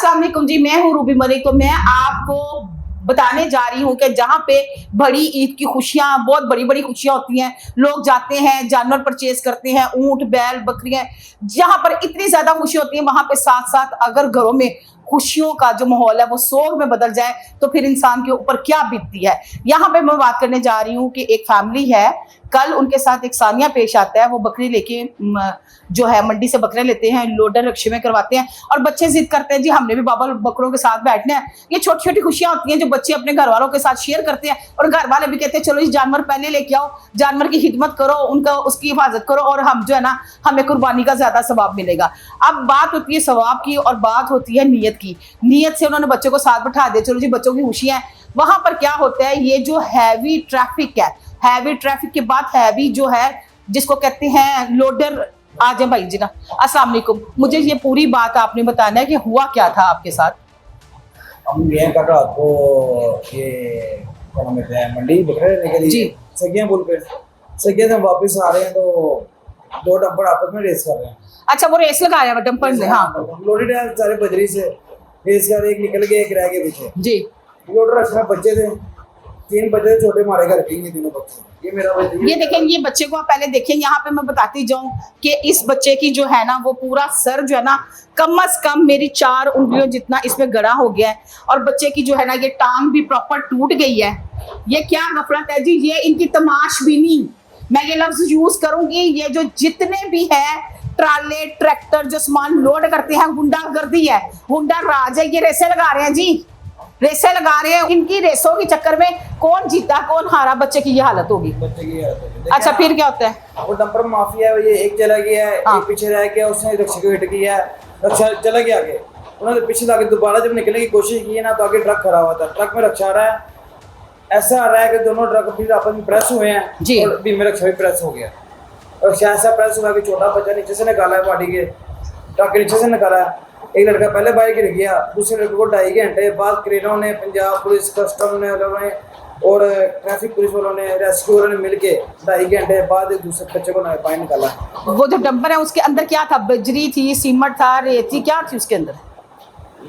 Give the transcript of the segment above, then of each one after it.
अस्सलाम वालेकुम जी, मैं हूँ रूबी मलिक। तो मैं आपको बताने जा रही हूँ कि जहाँ पे बड़ी ईद की खुशियाँ, बहुत बड़ी बड़ी खुशियाँ होती हैं, लोग जाते हैं, जानवर परचेज करते हैं, ऊंट बैल बकरियां, जहाँ पर इतनी ज्यादा खुशी होती है, वहां पे साथ साथ अगर घरों में खुशियों का जो माहौल है वो सोग में बदल जाए तो फिर इंसान के ऊपर क्या बीतती है। यहाँ पे मैं बात करने जा रही हूँ कि एक फैमिली है, कल उनके साथ एक सानिया पेश आता है। वो बकरी लेके जो है मंडी से बकरे लेते हैं, लोडर रक्शे में करवाते हैं और बच्चे जिद करते हैं जी हमने भी बाबा बकरों के साथ बैठना है। ये छोटी छोटी खुशियां होती हैं जो बच्चे अपने घर वालों के साथ शेयर करते हैं और घर वाले भी कहते हैं चलो इस जानवर पहले लेके आओ, जानवर की खिदमत करो, उनका उसकी हिफाजत करो और हम जो है ना हमें कुर्बानी का ज्यादा सवाब मिलेगा। अब बात होती है सवाब की और बात होती है नीयत की। नीयत से उन्होंने बच्चों को साथ बैठा दिया, चलो जी बच्चों की खुशियां हैं। वहां पर क्या होता है, ये जो हैवी ट्रैफिक है, हैवी ट्रैफिक के बाद हैवी जो है जिसको कहते हैं लोडर आ जाए भाई जी ना। अस्सलाम वालेकुम, मुझे ये पूरी बात आपने बताना है कि हुआ क्या था आपके साथ। हम ये कर रहा तो ये क्या नाम है मंडी बकरे लेने के लिए सगिया पुल पे सगिया से वापस आ रहे हैं तो दो डंपर आपस में रेस कर रहे हैं। अच्छा, वो रेस लगा रहे हैं डंपर ने? हाँ, लोडेड है सारे बजरी से रेस कर, एक निकल गया एक रह गया पीछे जी। लोडर रखना बच्चे थे, 3 बच्चे छोटे मारे घर के, ये तीनों बच्चे। ये मेरा ये देखें, ये बच्चे को आप पहले देखें। यहाँ पे मैं बताती जाऊं कि इस बच्चे की जो है ना वो पूरा सर जो है ना कम से कम मेरी 4 उंगलियों जितना इसमें गड़ा हो गया है और बच्चे की जो है ना ये टांग भी प्रॉपर टूट गई है। ये क्या गफलत है जी, ये इनकी तमाशबीनी, मैं ये लफ्ज यूज करूंगी। ये जो जितने भी है ट्राले ट्रैक्टर जो सामान लोड करते हैं, गुंडागर्दी है, गुंडा राज है। ये रेसे लगा रहे हैं जी, रेसे लगा रहे हैं। इनकी रेसों के चक्कर में कौन जीता कौन हारा, बच्चे की ये हालत होगी। बच्चे की हालत होगी। अच्छा, फिर क्या होता है? वो डंपर माफिया है, ये एक चला गया है, हाँ। एक पीछे रह गया, उसने रक्षा को हिट किया, रक्षा चला गया आगे, उन्होंने पीछे लाके दोबारा जब निकलने की कोशिश की है ना तो आगे ट्रक खड़ा हुआ था, ट्रक में रक्षा आ रहा है। ऐसा आ रहा है कि दोनों ट्रक फिर आपस में प्रेस हुए हैं और बीच में रक्षा भी प्रेस हो गया और ऐसा प्रेस हुआ कि छोटा बच्चा नीचे से निकाला है, बॉडी के ट्रक के नीचे से निकाला है। एक लड़का पहले बाइक गिर गया, दूसरे लड़के को 2.5 घंटे बाद क्रेनों ने, पंजाब पुलिस, कस्टम ने और ट्रैफिक पुलिस वालों ने, रेस्क्यू वालों ने मिलके 2.5 घंटे बाद एक दूसरे बच्चे को बाहर निकाला। वो जो डंपर है उसके अंदर क्या था? बजरी थी, सीमेंट था, रेत थी, क्या थी उसके अंदर?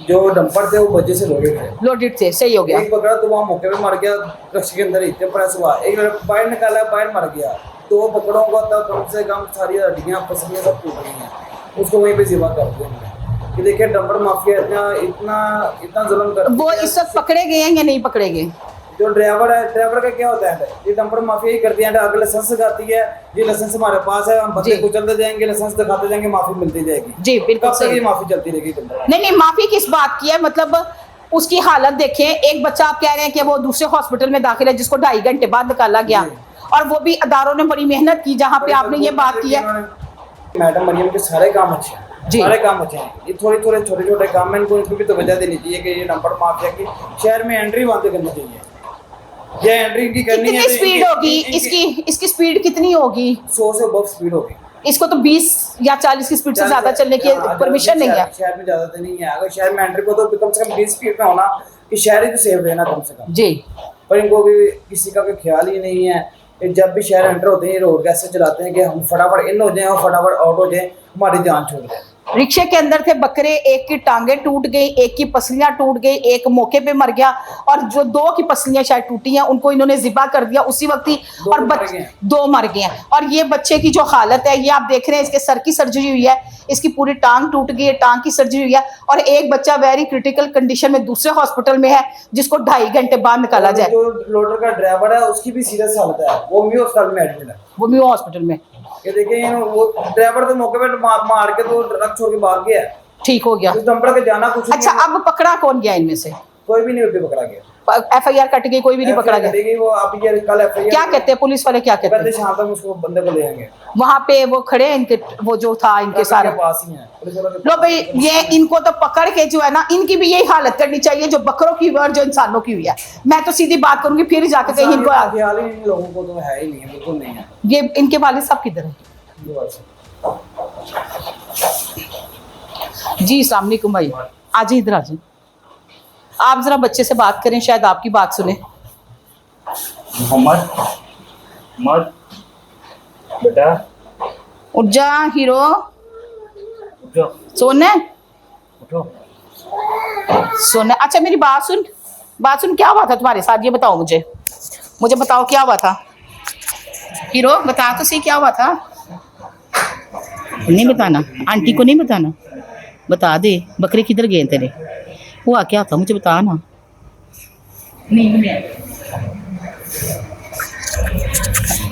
जो डंपर थे वो बच्चे से लोडेड थे। लोडेड थे, सही हो गया। एक पकड़ा तो वहाँ मौके पे मर गया, रक्षा के अंदर ही प्रेस हुआ। एक लड़का बाहर निकाला, बाहर मर गया। 2 पकड़ों का तो कम से कम सारी हड्डियाँ पसलियाँ सब टूट गई हैं, उसको वहीं पे जिबा कर दिया कि देखिए डंपर माफिया इतना जुल्म कर। वो इस वक्त पकड़े गए हैं या नहीं पकड़े गए? जो ड्राइवर है, ड्राइवर का क्या होता है, ये डंपर माफिया ही करती है। अगर लाइसेंस दिखाती है, ये लाइसेंस हमारे पास है, हम बंदे को चलते जाएंगे, लाइसेंस दिखाते जाएंगे, माफी मिलती जाएगी जी बिल्कुल। कब तक ये माफी चलती रहेगी? नहीं नहीं, माफी किस बात की है? मतलब उसकी हालत देखें। एक बच्चा आप कह रहे हैं कि वो दूसरे हॉस्पिटल में दाखिल है जिसको 2.5 घंटे बाद निकाला गया और वो भी अदारों ने बड़ी मेहनत की, जहाँ पे आपने ये बात की है। मैडम मरियम के सारे काम अच्छे हैं, सारे काम अच्छे हैं। ये थोड़े छोटे छोटे काम में इनको भी तो वजह देनी चाहिए कि ये डंपर माफिया की शहर में एंट्री बंद करनी चाहिए। ये एंट्री की करनी है, स्पीड होगी इसकी स्पीड कितनी होगी? 100 से अबव स्पीड होगी। इसको तो 20 या 40 की स्पीड से ज्यादा चलने की परमिशन नहीं है शहर में। ज्यादा तो नहीं है, अगर शहर में एंट्री को तो कम से कम 20 स्पीड में होना कि शहर ही तो सेफ रहना कम से कम जी। पर इनको भी किसी का कोई ख्याल ही नहीं है कि जब भी शहर एंटर होते हैं रोड कैसे चलाते हैं कि हम फटाफट इन हो जाएं और फटाफट आउट हो जाएं, हमारी जान छोड़ दें। रिक्शे के अंदर थे बकरे, एक की टांगे टूट गई, एक की पसलियां टूट गई, एक मौके पे मर गया और जो 2 की पसलियां शायद टूटी हैं उनको इन्होंने जिबा कर दिया उसी वक्त ही और 2 मर गए हैं। और ये बच्चे की जो हालत है ये आप देख रहे हैं, इसके सर की सर्जरी हुई है, इसकी पूरी टांग टूट गई है, टांग की सर्जरी हुई है और एक बच्चा वेरी क्रिटिकल कंडीशन में दूसरे हॉस्पिटल में है जिसको 2.5 घंटे बाद निकाला जाए। जो लोडर का ड्राइवर है उसकी भी सीरियस हालत है, वो म्यू हॉस्पिटल में एडमिट है। वो म्यू हॉस्पिटल में ये देखिए वो ड्राइवर तो मौके पे मार के तो ट्रक छोड़ के भाग गया, ठीक हो गया। उस डंपर के जाना कुछ अच्छा, अब पकड़ा कौन गया इनमें से? कोई भी नहीं उसे पकड़ा गया। FIR कट गई, कोई भी नहीं पकड़ा गया। वो आप ये कल FIR क्या कहते हैं पुलिस वाले, क्या कहते हैं? शाम तक उसको बंदे को ले आएंगे। वहां पे वो खड़े हैं इनके, वो जो था इनके सारे पास ही है। लो भाई, ये इनको तो पकड़ के जो है ना इनकी भी यही हालत करनी चाहिए जो बकरों की हुई और जो इंसानों की हुई है। मैं तो सीधी बात करूंगी, फिर जाके कहीं इनको ख्याल ही इन लोगों को तो है ही नहीं है, बिल्कुल नहीं है। ये इनके वालिद साहब किधर है जी? अस्सलाम वालेकुम भाई, आज इधर आ जाए। आप जरा बच्चे से बात करें, शायद आपकी बात सुने। मोहम्मद बेटा उठ जा हीरो, उठो सोने उठो। सोना, अच्छा मेरी बात सुन, क्या हुआ था तुम्हारे साथ, ये बताओ मुझे बताओ क्या हुआ था। हीरो बता तो सही क्या हुआ था। नहीं बताना, आंटी को नहीं बताना, बता दे। बकरे किधर गए तेरे, हुआ क्या था मुझे बता ना। नहीं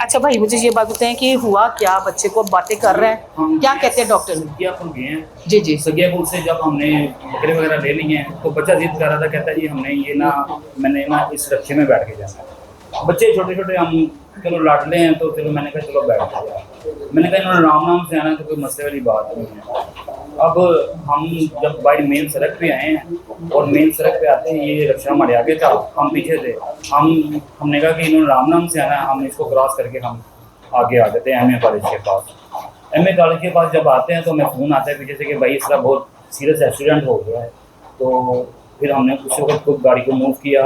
अच्छा भाई मुझे ये बात बताएं कि हुआ क्या, बच्चे को बातें कर रहे हैं, क्या कहते हैं डॉक्टर। सगियापुर गए हैं जी सगियापुर से जब हमने बकरे वगैरह ले लिए हैं तो बच्चा जिद कर रहा था, कहता है जी हमने ये ना, मैंने ना इस रक्षे में बैठ के जाना है। बच्चे छोटे छोटे हम चलो लाडले हैं तो चलो मैंने कहा चलो बैठ जाओ। मैंने कहा इन्होंने राम से आना तो कोई मसले वाली बात नहीं है। अब हम जब बाई मेन सड़क पे आए हैं और मेन सड़क पे आते हैं ये रक्षा हमारे आगे था, हम पीछे थे। हमने कहा कि इन्होंने राम से आना है, हम इसको क्रॉस करके हम आगे आ जाते हैं एमए कॉलेज के पास। एमए कॉलेज के पास जब आते हैं तो हमें फ़ोन आता है पीछे से कि भाई इसका बहुत सीरियस एक्सीडेंट हो गया है। तो फिर हमने उस वक्त खुद गाड़ी को मूव किया,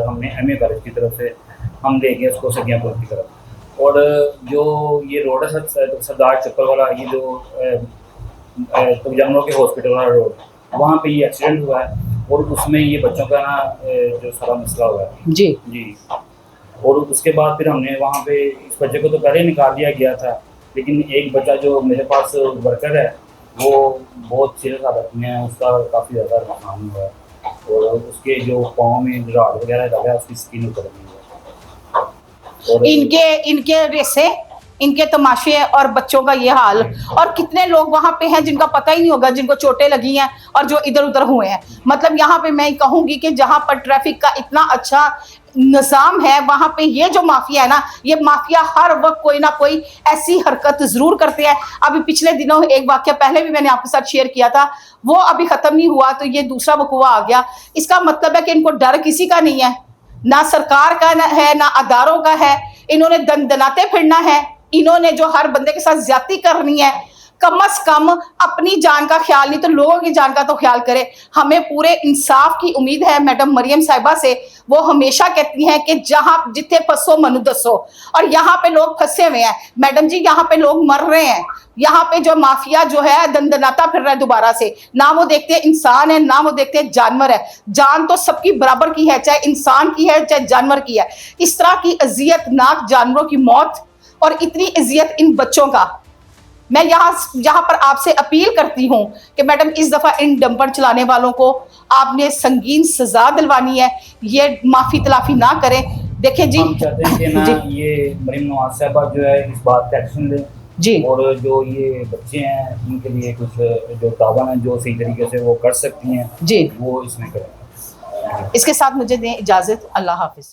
हमने एमए कॉलेज की तरफ से हम ले गए उसको सगियापुर की तरफ। और जो ये रोड है सरदार चक्कर वाला, ये जो तो जानवरों के हॉस्पिटल वाला रोड, वहाँ पे ये एक्सीडेंट हुआ है और उसमें ये बच्चों का ना जो सारा मसला हुआ है जी। और उसके बाद फिर हमने वहाँ पे इस बच्चे को तो पहले निकाल दिया गया था, लेकिन एक बच्चा जो मेरे पास वर्कर है वो बहुत सीरियस हालत में है, उसका काफ़ी ज़्यादा नुकसान हुआ है और उसके जो पाँव में राड वगैरह लगा है, उसकी स्किन उतर गई है। और इनके रेसे, इनके तमाशे और बच्चों का ये हाल, और कितने लोग वहां पे हैं जिनका पता ही नहीं होगा, जिनको चोटें लगी हैं और जो इधर उधर हुए हैं। मतलब यहाँ पे मैं कहूंगी कि जहां पर ट्रैफिक का इतना अच्छा निजाम है, वहां पे ये जो माफिया है ना, ये माफिया हर वक्त कोई ना कोई ऐसी हरकत जरूर करते हैं। अभी पिछले दिनों एक वाक्य पहले भी मैंने आपके साथ शेयर किया था, वो अभी खत्म नहीं हुआ तो ये दूसरा वकूआ आ गया। इसका मतलब है कि इनको डर किसी का नहीं है, ना सरकार का है ना अदारों का है। इन्होंने दनाते फिरना है, इन्होंने जो हर बंदे के साथ ज्यादती करनी है, कम से कम अपनी जान का ख्याल नहीं तो लोगों की जान का तो ख्याल करे। हमें पूरे इंसाफ की उम्मीद है मैडम मरियम साहिबा से। वो हमेशा कहती हैं कि जहां जिथे फंसो मनु दसो, और यहाँ पे लोग फंसे हुए हैं मैडम जी, यहाँ पे लोग मर रहे हैं। यहाँ पे जो माफिया जो है दंदनाता फिर रहा है दोबारा से, ना वो देखते हैं इंसान है ना वो देखते हैं जानवर है। जान तो सबकी बराबर की है, चाहे इंसान की है चाहे जानवर की है। इस तरह की अजियतनाक जानवरों की मौत और इतनी इज्जत इन बच्चों का, मैं यहाँ पर आपसे अपील करती हूँ कि मैडम इस दफा इन डंपर चलाने वालों को आपने संगीन सजा दिलवानी है, ये माफी तलाफी ना करें। देखिए जी, हम चाहते हैं कि ना ये मरीम नवाज साहबा जो है इस बात का एक्शन लें जी, और जो ये बच्चे हैं उनके लिए कुछ जो तावन है जो सही तरीके से वो कर सकती हैं जी, वो इसमें करें। इसके साथ मुझे दें इजाजत। अल्लाह हाफिज।